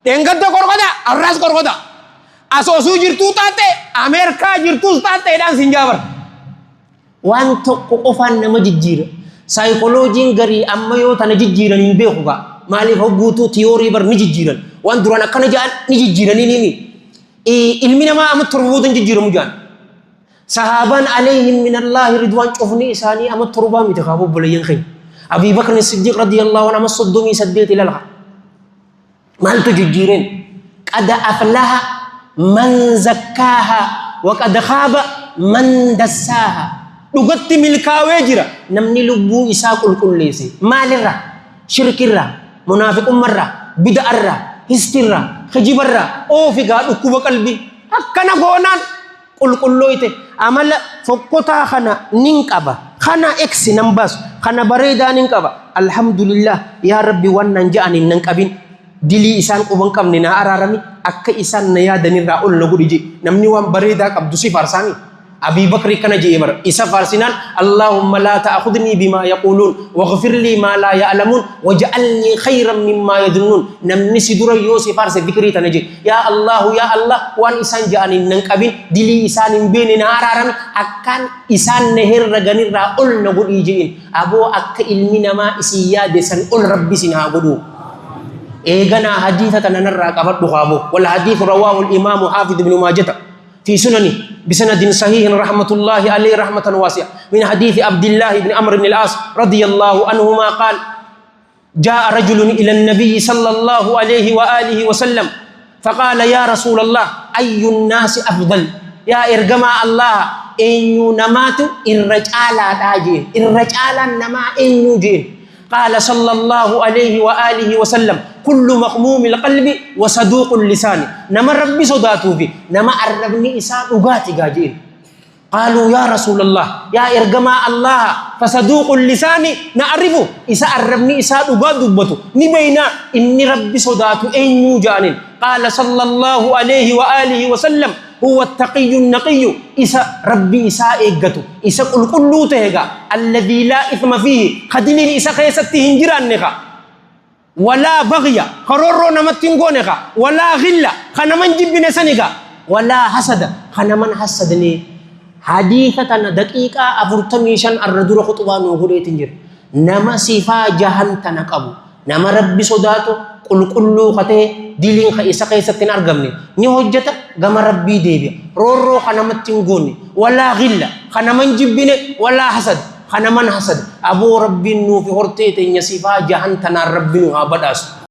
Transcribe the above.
Dheengadda korkota, arraas korkota. Asoosuu jirtuu taate, Ameerikaa jirtuus taateedhaan sin jaabar. Waan tokko qofaan nama jijjiira. Saayikolojiin garii amma yoo tana jijjiiran hin beeku gaa. Maaliif hogguutuu tiyoorii bar ni jijjiiran. Waan duraan akkana ja'an ni jijjiiranii ni. Ilmi namaa amma torbuutu hin jijjiiramu ja'an. Sahaabaan alayhim minallahi ridwaan cufni isaanii amma torbaa miti kaa bobboleeyyan keenya. Abii Bakr Siddiq radiyallahu anhu amma 38 ilaalha. Maaltu jijjiireen? Qad aflaha man zakkaaha wa qad khaaba man dassaaha. Dhugatti milkaawee jira namni lubbuu isaa qulqulleesse. Maalirraa? Shirkirraa, munaafiqummarraa, bid'arraa, histirraa, kijibarraa, oofigaa dhukkuba qalbii. Akkana goonaan qulqullooyte amala fokkotaa kana nin qaba. Kana eksi nan baasu, kana bareedaa nin qaba. Alhamdulillah yaa Rabbi wannan ja'anin nan qabin. Dilii isaan quban qabne na araarami akka isaan na yaadanirraa ol na godhi namni waan bareedaa qabdu si faarsaami. Abii Bakri kana jee bar isa faarsinaan Allahumma la ta'khudni bima yaqulun waghfir li ma la ya'lamun waj'alni khayran mimma yadhunnun. Namni si dura yoo si faarse dhikrii tana jee ya Allah waan isaan ja'anin nan qabin dilii isaan hin beene na araarami akkaan isaan na herraganirraa ol na godhi jeen aboo akka ilmi namaa isii yaade san ol rabbi sin haa godhu. إيجانا حديثة ننرى قبض بخابو والحديث رواه الإمام حافظ بن ماجة في سننه بسند صحيح رحمة الله عليه رحمة واسعة من حديث عبد الله بن عمرو بن العاص رضي الله عنهما قال جاء رجل إلى النبي صلى الله عليه وآله وسلم فقال يا رسول الله أي الناس أفضل يا إرجما الله إنو نمات الرجال داجين الرجال نما إنو جين قال صلى الله عليه وآله وسلم كل مخموم القلب وصدوق اللسان نما ربي صداتو في نما أربني إساء أغاتي جاجين قالوا يا رسول الله يا إرجما الله فصدوق اللسان نعرفه إساء أربني إساء أغات دبتو نبينا إني ربي صداتو أين جانين قال صلى الله عليه وآله وسلم هو التقي النقي إسا ربي إساء إيقاتو إسا قل قلو تهيغا الذي لا إثم فيه خدلين إسا خيستي هنجران نخا ولا بغيا خرورو نمتنغو نخا ولا غلا خنمن جبن سنغا ولا حسد خنمن حسدني حديثة دقيقة أفرتميشان الردور خطبان وغري تنجر نما صفا جهن تنقبو نما ربي صداتو قل قلو خطه ديلين خيسا خيستين أرغمني ني حجتا غم ربي ديبيا رورو خنمتنغوني ولا غلا خنمن جبن ولا حسد خنمن حسد أبو ربي نو في هرتي تنيا صفا جهن تنا ربي نو بداس